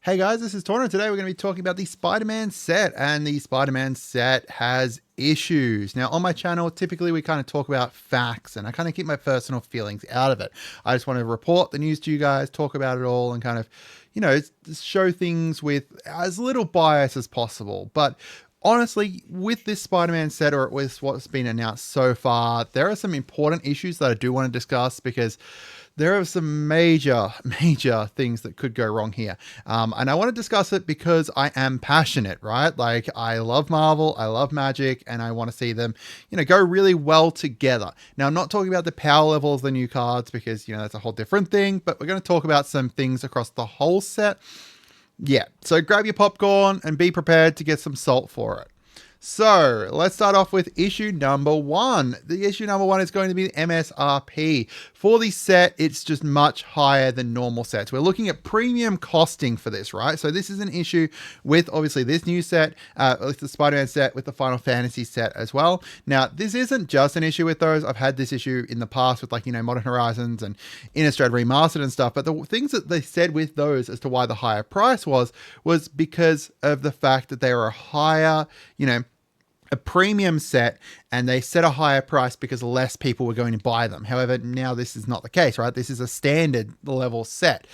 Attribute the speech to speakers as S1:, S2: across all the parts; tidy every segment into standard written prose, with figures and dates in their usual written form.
S1: Hey guys, this is Tauna. Today we're going to be talking about the Spider-Man set, and the Spider-Man set has issues. Now on my channel, typically we kind of talk about facts and I kind of keep my personal feelings out of it. I just want to report the news to you guys, talk about it all and kind of, show things with as little bias as possible. But honestly, with this Spider-Man set, or with what's been announced so far, there are some important issues that I do want to discuss because there are some major things that could go wrong here. And I want to discuss it because I am passionate, right? Like, I love Marvel, I love Magic, and I want to see them, go really well together. Now, I'm not talking about the power level of the new cards because, that's a whole different thing, but we're going to talk about some things across the whole set. Yeah, so grab your popcorn and be prepared to get some salt for it. So let's start off with issue number one. The issue number one is going to be the MSRP. For the set, it's just much higher than normal sets. We're looking at premium costing for this, right? So this is an issue with obviously this new set, with the Spider-Man set, with the Final Fantasy set as well. Now, this isn't just an issue with those. I've had this issue in the past with Modern Horizons and Innistrad Remastered and stuff. But the things that they said with those as to why the higher price was because of the fact that they were a higher, a premium set, and they set a higher price because less people were going to buy them. However, now this is not the case, right? This is a standard level set.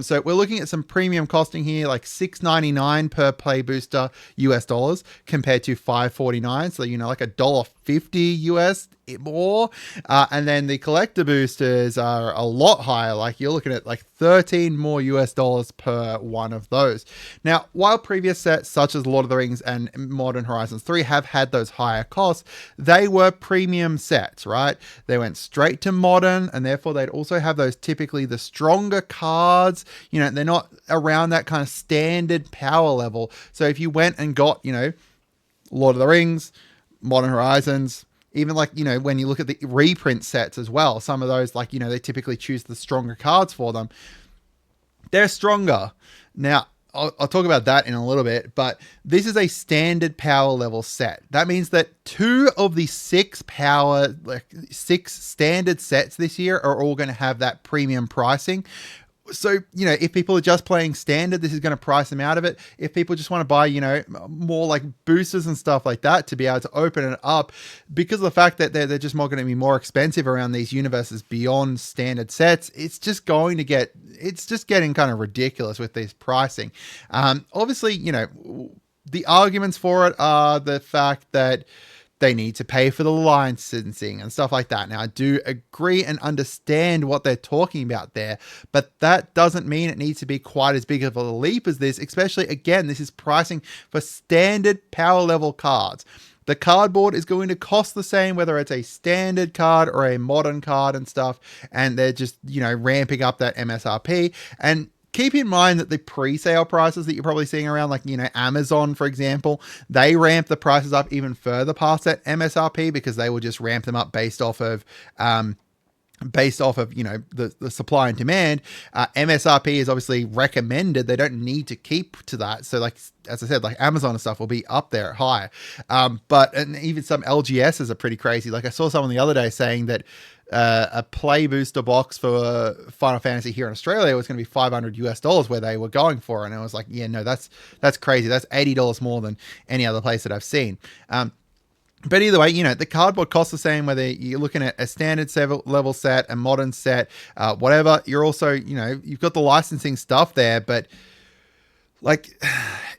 S1: So we're looking at some premium costing here, like $6.99 per play booster US dollars compared to $5.49. So, like $1.50 US more. And then the collector boosters are a lot higher. Like, you're looking at like 13 more US dollars per one of those. Now, while previous sets such as Lord of the Rings and Modern Horizons 3 have had those higher costs, they were premium sets, right? They went straight to modern, and therefore they'd also have those typically the stronger cards. They're not around that kind of standard power level. So if you went and got, Lord of the Rings, Modern Horizons, even when you look at the reprint sets as well, some of those, they typically choose the stronger cards for them. They're stronger. Now, I'll talk about that in a little bit, but this is a standard power level set. That means that 2 of the 6 standard sets this year are all going to have that premium pricing. So, if people are just playing standard, this is going to price them out of it. If people just want to buy, more like boosters and stuff like that to be able to open it up, because of the fact that they're just going to be more expensive around these universes beyond standard sets, it's just getting kind of ridiculous with this pricing. Obviously, the arguments for it are the fact that they need to pay for the licensing and stuff like that. Now, I do agree and understand what they're talking about there, but that doesn't mean it needs to be quite as big of a leap as this, especially, again, this is pricing for standard power level cards. The cardboard is going to cost the same, whether it's a standard card or a modern card and stuff, and they're just, ramping up that MSRP. And keep in mind that the pre-sale prices that you're probably seeing around, Amazon, for example, they ramp the prices up even further past that MSRP because they will just ramp them up based off of the supply and demand. MSRP is obviously recommended. They don't need to keep to that. So as I said, Amazon and stuff will be up there high. And even some LGSs are pretty crazy. I saw someone the other day saying that a play booster box for Final Fantasy here in Australia was going to be $500 US dollars where they were going for. And I was like, yeah, no, that's crazy. That's $80 more than any other place that I've seen. But either way, the cardboard costs the same whether you're looking at a standard level set, a modern set, whatever. You're also, you've got the licensing stuff there, but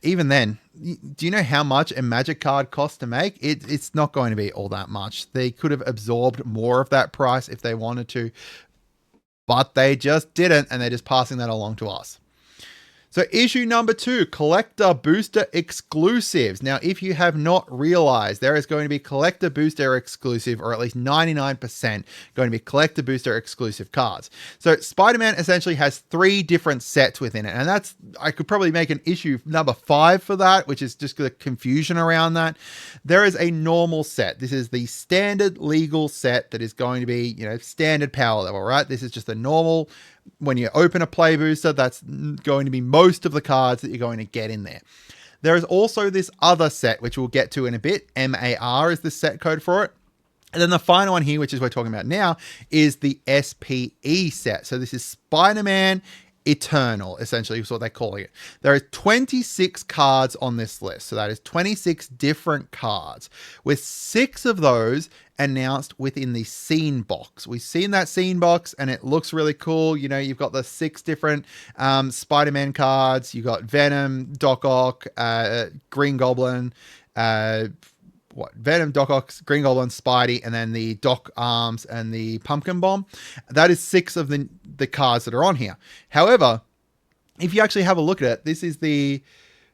S1: even then, do you know how much a Magic card costs to make? It's not going to be all that much. They could have absorbed more of that price if they wanted to, but they just didn't, and they're just passing that along to us. So issue number 2, collector booster exclusives. Now, if you have not realized, there is going to be collector booster exclusive, or at least 99% going to be collector booster exclusive cards. So Spider-Man essentially has 3 different sets within it. And I could probably make an issue number 5 for that, which is just the confusion around that. There is a normal set. This is the standard legal set that is going to be, standard power level, right? This is just a normal. When you open a play booster, that's going to be most of the cards that you're going to get in there. There is also this other set, which we'll get to in a bit. MAR is the set code for it. And then the final one here, which is what we're talking about now, is the SPE set. So this is Spider-Man eternal, essentially is what they're calling it. There are 26 cards on this list. So that is 26 different cards, with 6 of those announced within the scene box. We've seen that scene box and it looks really cool. You know, you've got the 6 different Spider-Man cards. You've got Venom, Doc Ock, Green Goblin, Venom, Doc Ock, Green Goblin, Spidey, and then the Doc Arms and the Pumpkin Bomb. That is 6 of the cards that are on here. However, if you actually have a look at it, this is the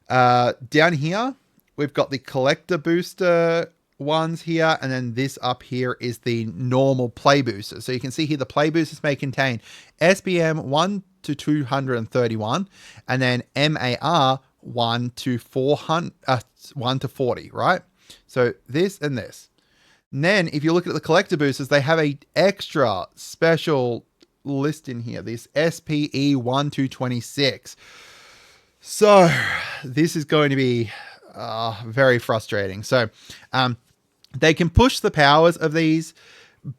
S1: down here, we've got the collector booster ones here, and then this up here is the normal play booster. So you can see here the play boosters may contain SBM 1 to 231, and then MAR 1 to 400, 1 to 40, right? So this and this. And then if you look at the collector boosters, they have a extra special list in here, this SPE 1 to 26. So this is going to be very frustrating. So they can push the powers of these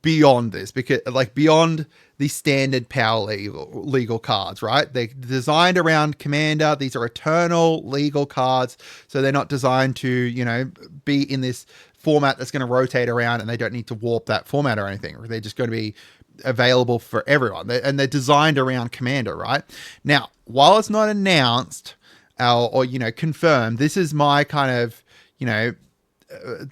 S1: beyond this, because like beyond the standard power legal cards, right? They're designed around Commander. These are eternal legal cards, so they're not designed to, you know, be in this format that's going to rotate around, and they don't need to warp that format or anything. They're just going to be available for everyone, and they're designed around Commander, right? Now, while it's not announced or you know, confirmed, this is my kind of, you know,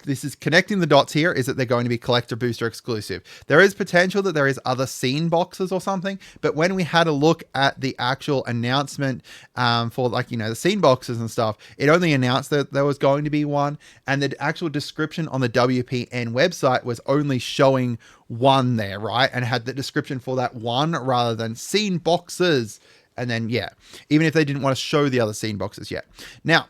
S1: this is connecting the dots here, is that they're going to be collector booster exclusive. There is potential that there is other scene boxes or something, but when we had a look at the actual announcement for, like, you know, the scene boxes and stuff, it only announced that there was going to be one, and the actual description on the WPN website was only showing one there, right? And had the description for that one rather than scene boxes. And then, yeah, even if they didn't want to show the other scene boxes yet. Now,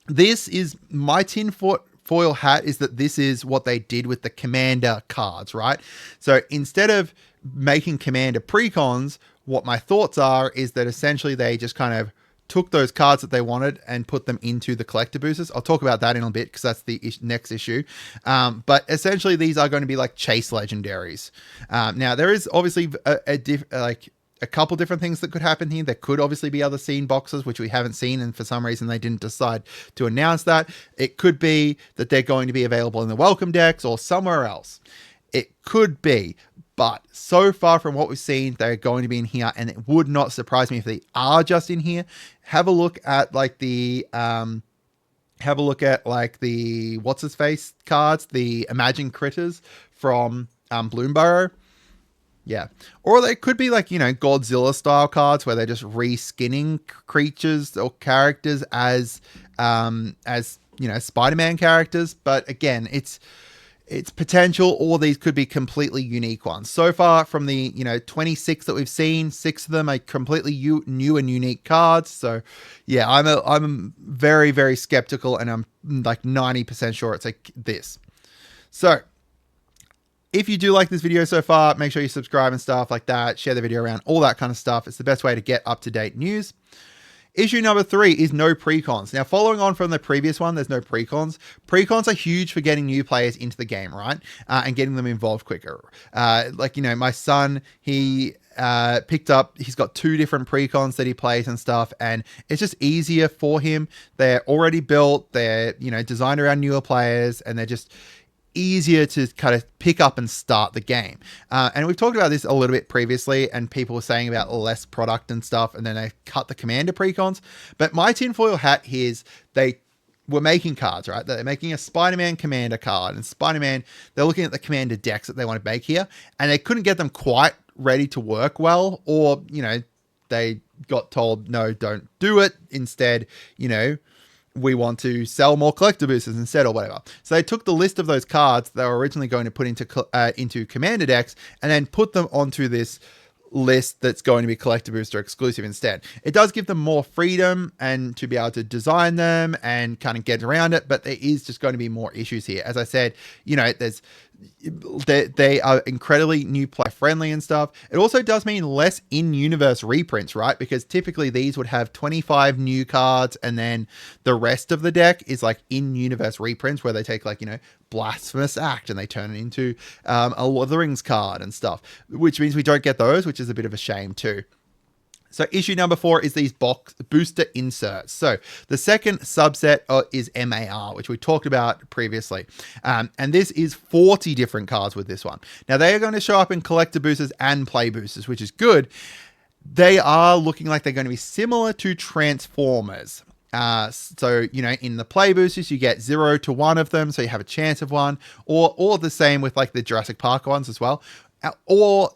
S1: this is my tinfoil hat, is that this is what they did with the Commander cards, right? So instead of making Commander precons, what my thoughts are is that essentially they just kind of took those cards that they wanted and put them into the collector boosters. I'll talk about that in a bit because that's the next issue. But essentially these are going to be like chase legendaries. Now there is obviously a couple different things that could happen here. There could obviously be other scene boxes, which we haven't seen, and for some reason they didn't decide to announce that. It could be that they're going to be available in the welcome decks or somewhere else. It could be, but so far from what we've seen, they're going to be in here, and it would not surprise me if they are just in here. Have a look at like the what's his face cards, the Imagine Critters from Bloomburrow. Yeah. Or they could be like, you know, Godzilla style cards where they're just reskinning creatures or characters as you know, Spider-Man characters. But again, it's potential, or these could be completely unique ones. So far from the, you know, 26 that we've seen, 6 of them are completely new and unique cards. So yeah, I'm very, very skeptical, and I'm like 90% sure it's like this. So if you do like this video so far, make sure you subscribe and stuff like that. Share the video around, all that kind of stuff. It's the best way to get up-to-date news. Issue number 3 is no precons. Now, following on from the previous one, there's no precons. Precons are huge for getting new players into the game, right? And getting them involved quicker. Like, you know, my son, he he's got 2 different precons that he plays and stuff, and it's just easier for him. They're already built. They're, you know, designed around newer players, and they're just easier to kind of pick up and start the game. And we've talked about this a little bit previously, and people were saying about less product and stuff, and then they cut the Commander precons. But my tinfoil hat here is they were making cards, right? They're making a Spider-Man Commander card, and Spider-Man, they're looking at the Commander decks that they want to make here, and they couldn't get them quite ready to work well, or, you know, they got told, no, don't do it. Instead, you know, we want to sell more collector boosters instead, or whatever. So they took the list of those cards they were originally going to put into Commander decks, and then put them onto this list that's going to be collector booster exclusive instead. It does give them more freedom and to be able to design them and kind of get around it, but there is just going to be more issues here. As I said, you know, they are incredibly new player friendly and stuff. It also does mean less in-universe reprints, right? Because typically these would have 25 new cards, and then the rest of the deck is like in-universe reprints where they take, like, you know, Blasphemous Act and they turn it into a Lord of the Rings card and stuff, which means we don't get those, which is a bit of a shame too. So issue number 4 is these box booster inserts. So the second subset is MAR, which we talked about previously. And this is 40 different cards with this one. Now they are going to show up in collector boosters and play boosters, which is good. They are looking like they're going to be similar to Transformers. So, you know, in the play boosters, you get 0 to 1 of them. So you have a chance of one, or the same with like the Jurassic Park ones as well. Or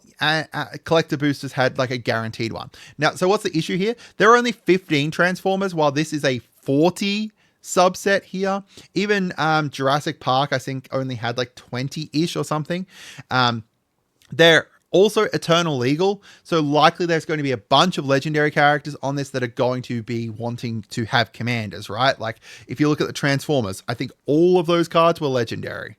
S1: collector boosters had like a guaranteed one. Now, so what's the issue here? There are only 15 Transformers, while this is a 40 subset here. Even Jurassic Park, I think, only had like 20-ish or something. They're also Eternal Legal, so likely there's going to be a bunch of legendary characters on this that are going to be wanting to have commanders, right? Like, if you look at the Transformers, I think all of those cards were legendary.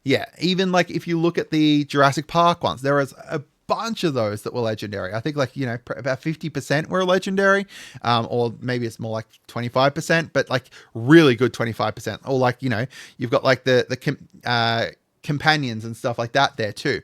S1: Yeah, even like if you look at the Jurassic Park ones, there was a bunch of those that were legendary. I think like, you know, about 50% were legendary, or maybe it's more like 25%, but like really good 25%. Or like, you know, you've got like the companions and stuff like that there too.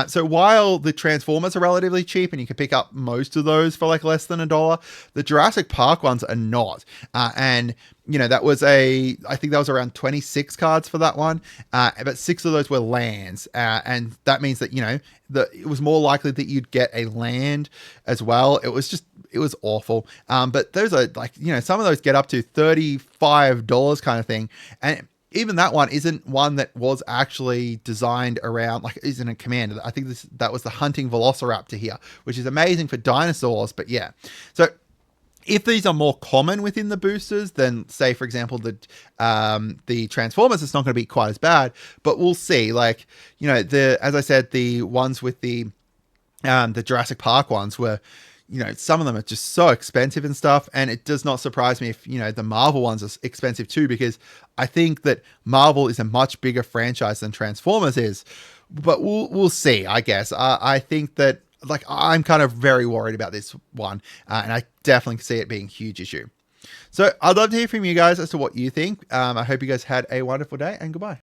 S1: So while the Transformers are relatively cheap and you can pick up most of those for like less than $1, the Jurassic Park ones are not. And you know, I think that was around 26 cards for that one. But 6 of those were lands. And that means that, you know, it was more likely that you'd get a land as well. It was awful. But those are like, you know, some of those get up to $35 kind of thing. And even that one isn't one that was actually designed around, like, isn't a commander. I think that was the hunting velociraptor here, which is amazing for dinosaurs. But yeah, so if these are more common within the boosters, then say, for example, the Transformers, it's not going to be quite as bad, but we'll see. Like, you know, as I said, the ones with the Jurassic Park ones were, you know, some of them are just so expensive and stuff. And it does not surprise me if, you know, the Marvel ones are expensive too, because I think that Marvel is a much bigger franchise than Transformers is. But we'll see, I guess. I think that, like, I'm kind of very worried about this one. And I definitely see it being a huge issue. So I'd love to hear from you guys as to what you think. I hope you guys had a wonderful day, and goodbye.